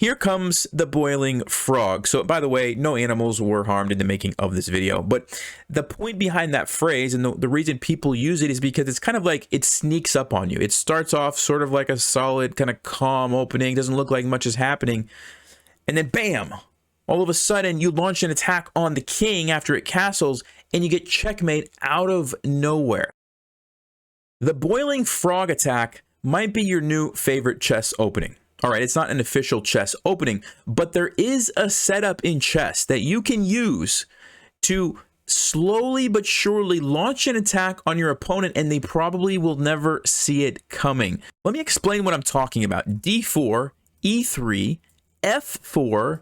Here comes the boiling frog. So, by the way, no animals were harmed in the making of this video. But the point behind that phrase and the reason people use it is because it's kind of like it sneaks up on you. It starts off sort of like a solid, kind of calm opening. Doesn't look like much is happening. And then, bam! All of a sudden, you launch an attack on the king after it castles, and you get checkmate out of nowhere. The boiling frog attack might be your new favorite chess opening. All right, it's not an official chess opening, but there is a setup in chess that you can use to slowly but surely launch an attack on your opponent, and they probably will never see it coming. Let me explain what I'm talking about. D4, E3, F4,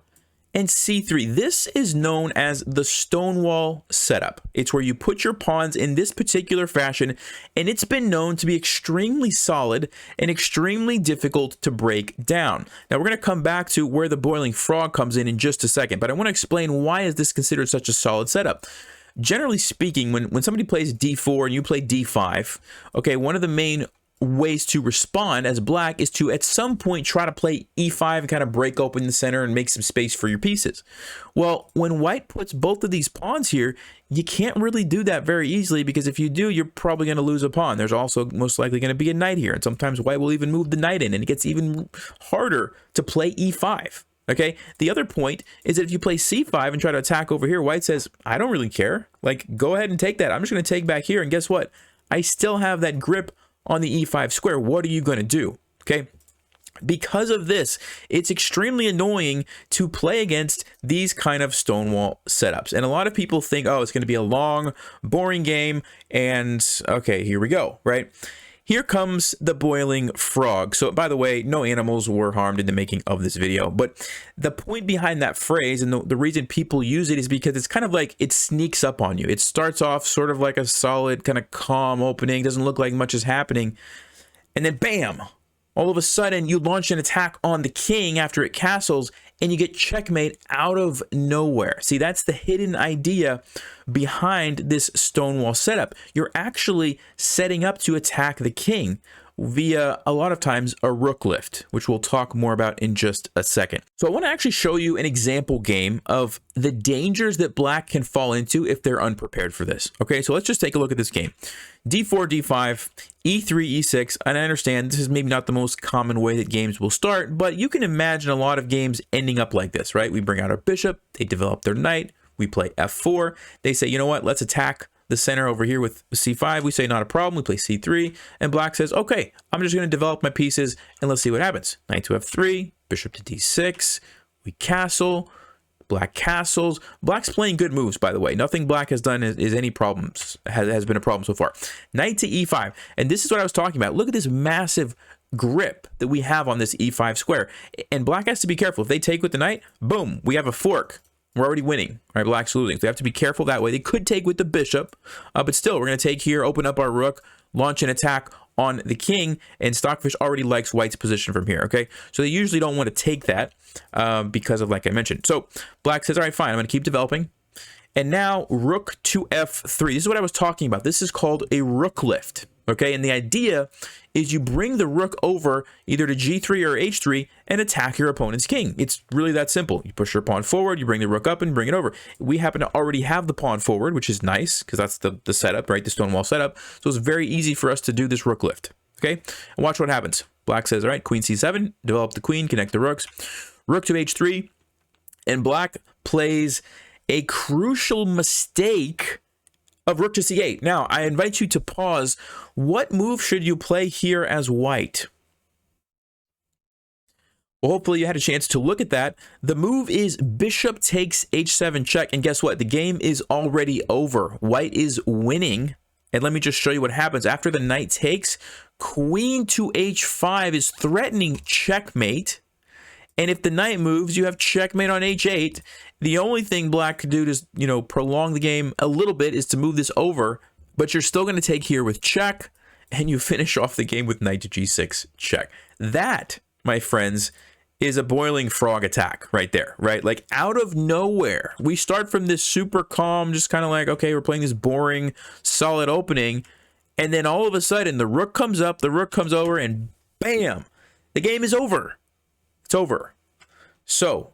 and C3. This is known as the Stonewall setup. It's where you put your pawns in this particular fashion, and it's been known to be extremely solid and extremely difficult to break down. Now, we're going to come back to where the boiling frog comes in just a second, but I want to explain why is this considered such a solid setup. Generally speaking, when somebody plays D4 and you play D5, okay, one of the main ways to respond as black is to at some point try to play E5 and kind of break open the center and make some space for your pieces. Well, when white puts both of these pawns here, you can't really do that very easily, because if you do, you're probably going to lose a pawn. There's also most likely going to be a knight here, and sometimes white will even move the knight in, and it gets even harder to play E5. Okay, the other point is that if you play C5 and try to attack over here, white says, I don't really care. Like, go ahead and take that. I'm just going to take back here, and guess what? I still have that grip on the E5 square. What are you going to do? Okay. Because of this, it's extremely annoying to play against these kind of Stonewall setups. And a lot of people think, oh, it's going to be a long, boring game. And okay, here we go, right? Here comes the boiling frog. So, by the way, no animals were harmed in the making of this video. But the point behind that phrase and the reason people use it is because it's kind of like it sneaks up on you. It starts off sort of like a solid, kind of calm opening. Doesn't look like much is happening. And then, bam! All of a sudden, you launch an attack on the king after it castles, and you get checkmate out of nowhere. See, that's the hidden idea behind this Stonewall setup. You're actually setting up to attack the king via, a lot of times, a rook lift, which we'll talk more about in just a second. So I want to actually show you an example game of the dangers that black can fall into if they're unprepared for this. Okay, so let's just take a look at this game. D4, D5, E3, E6, and I understand this is maybe not the most common way that games will start, but you can imagine a lot of games ending up like this, right? We bring out our bishop, they develop their knight, we play F4, they say, you know what, let's attack the center over here with C5. We say not a problem, we play C3, and black says, okay, I'm just going to develop my pieces, and let's see what happens. Knight to F3, bishop to D6, we castle, black castles. Black's playing good moves, by the way. Nothing black has done is any problems, has been a problem so far. Knight to E5, and this is what I was talking about. Look at this massive grip that we have on this E5 square, and black has to be careful. If they take with the knight, boom, we have a fork. We're already winning, right? Black's losing. So we have to be careful that way. They could take with the bishop, but still, we're going to take here, open up our rook, launch an attack on the king, and Stockfish already likes white's position from here, okay? So they usually don't want to take that because of, like I mentioned. So black says, all right, fine, I'm going to keep developing. And now rook to F3. This is what I was talking about. This is called a rook lift, okay? And the idea is you bring the rook over either to G3 or H3 and attack your opponent's king. It's really that simple. You push your pawn forward, you bring the rook up and bring it over. We happen to already have the pawn forward, which is nice because that's the setup, right? The Stonewall setup. So it's very easy for us to do this rook lift, okay? And watch what happens. Black says, all right, queen C7, develop the queen, connect the rooks. Rook to H3, and black plays a crucial mistake of rook to C8. Now, I invite you to pause. What move should you play here as white? Well, hopefully you had a chance to look at that. The move is bishop takes H7 check, and guess what? The game is already over. White is winning, and let me just show you what happens. After the knight takes, queen to H5 is threatening checkmate. And if the knight moves, you have checkmate on H8. The only thing black could do to, you know, prolong the game a little bit is to move this over, but you're still going to take here with check, and you finish off the game with knight to G6 check. That, my friends, is a boiling frog attack right there, right? Like out of nowhere, we start from this super calm, just kind of like, okay, we're playing this boring, solid opening, and then all of a sudden the rook comes up, the rook comes over, and bam, the game is over. It's over. So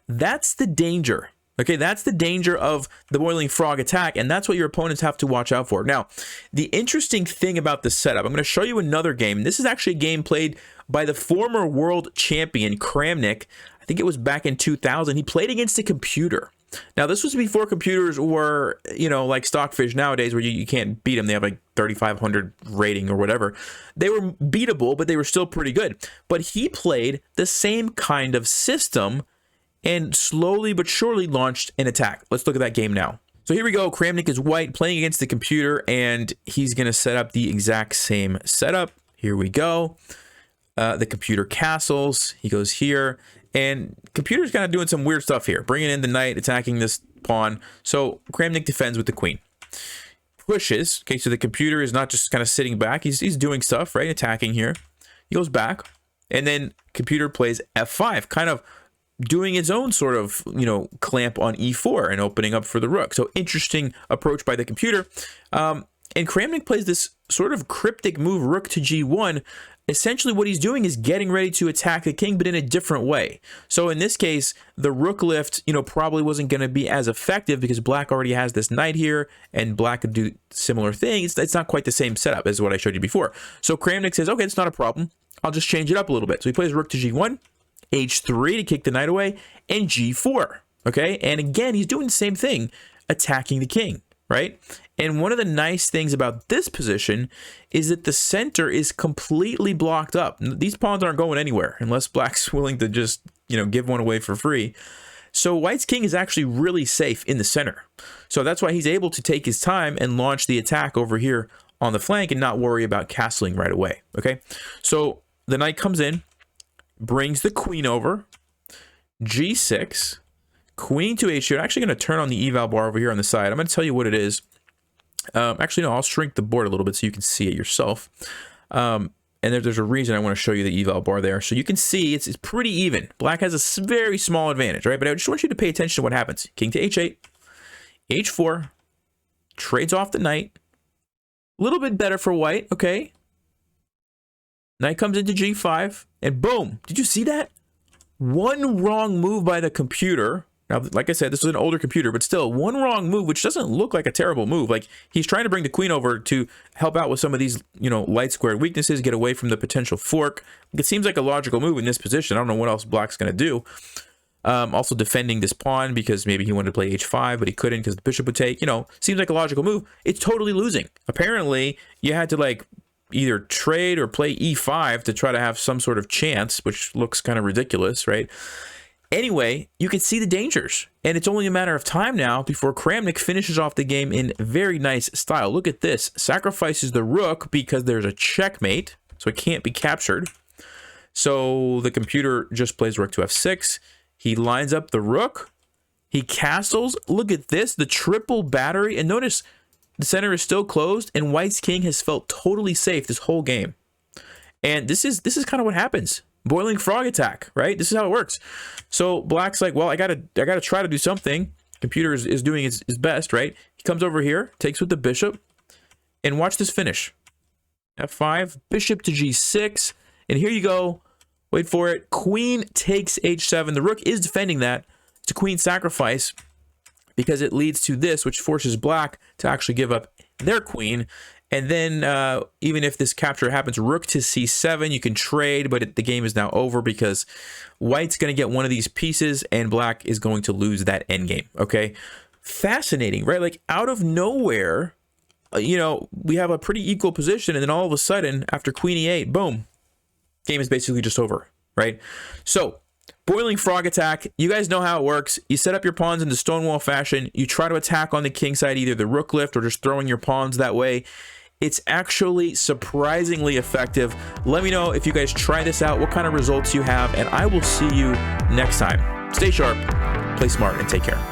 that's the danger. Okay, that's the danger of the Boiling Frog attack, and that's what your opponents have to watch out for. Now, the interesting thing about this setup, I'm going to show you another game. This is actually a game played by the former world champion, Kramnik. I think it was back in 2000. He played against a computer. Now, this was before computers were, you know, like Stockfish nowadays, where you can't beat them. They have like 3,500 rating or whatever. They were beatable, but they were still pretty good. But he played the same kind of system and slowly but surely launched an attack. Let's look at that game now. So here we go. Kramnik is white, playing against the computer, and he's going to set up the exact same setup. Here we go. The computer castles. He goes here, and computer's kind of doing some weird stuff here, bringing in the knight, attacking this pawn. So Kramnik defends with the queen. Pushes. Okay, so the computer is not just kind of sitting back. He's doing stuff, right? Attacking here. He goes back, and then computer plays f5, kind of doing its own sort of, you know, clamp on e4 and opening up for the rook. So interesting approach by the computer. And Kramnik plays this sort of cryptic move, rook to g1. Essentially what he's doing is getting ready to attack the king, but in a different way. So in this case, the rook lift, you know, probably wasn't going to be as effective because black already has this knight here, and black could do similar things. It's not quite the same setup as what I showed you before. So Kramnik says, okay, it's not a problem. I'll just change it up a little bit. So he plays rook to g1. h3 to kick the knight away, and g4, okay? And again, he's doing the same thing, attacking the king, right? And one of the nice things about this position is that the center is completely blocked up. These pawns aren't going anywhere unless black's willing to just, you know, give one away for free. So white's king is actually really safe in the center. So that's why he's able to take his time and launch the attack over here on the flank and not worry about castling right away, okay? So the knight comes in, brings the queen over, g6, queen to h2. I'm actually going to turn on the eval bar over here on the side. I'm going to tell you what it is. Actually, no, I'll shrink the board a little bit so you can see it yourself. And there's a reason I want to show you the eval bar there. So you can see it's pretty even. Black has a very small advantage, right? But I just want you to pay attention to what happens. King to h8, h4, trades off the knight. A little bit better for white, okay? Knight comes into g5, and boom. Did you see that? One wrong move by the computer. Now, like I said, this was an older computer, but still, one wrong move, which doesn't look like a terrible move. Like, he's trying to bring the queen over to help out with some of these, you know, light squared weaknesses, get away from the potential fork. It seems like a logical move in this position. I don't know what else black's going to do. Also defending this pawn because maybe he wanted to play h5, but he couldn't because the bishop would take. You know, seems like a logical move. It's totally losing. Apparently, you had to, like, either trade or play e5 to try to have some sort of chance, which looks kind of ridiculous, right? Anyway, you can see the dangers, and it's only a matter of time now before Kramnik finishes off the game in very nice style. Look at this. Sacrifices the rook because there's a checkmate, so it can't be captured. So the computer just plays rook to f6. He lines up the rook. He castles. Look at this, the triple battery, and notice the center is still closed, and white's king has felt totally safe this whole game. And this is kind of what happens. Boiling frog attack, right? This is how it works. So black's like, well, I gotta try to do something. Computer is doing his best, right? He comes over here, takes with the bishop, and watch this finish. f5, bishop to g6, and here you go. Wait for it. Queen takes h7. The rook is defending that. It's a queen sacrifice, because it leads to this, which forces black to actually give up their queen. And then even if this capture happens, rook to c7, you can trade, but the game is now over because white's going to get one of these pieces and black is going to lose that endgame, okay? Fascinating, right? Like, out of nowhere, you know, we have a pretty equal position, and then all of a sudden, after queen e8, boom, game is basically just over, right? So, Boiling frog attack, you guys know how it works. You set up your pawns in the Stonewall fashion. You try to attack on the king side, either the rook lift or just throwing your pawns that way. It's actually surprisingly effective. Let me know if you guys try this out, what kind of results you have, and I will see you next time. Stay sharp, play smart, and take care.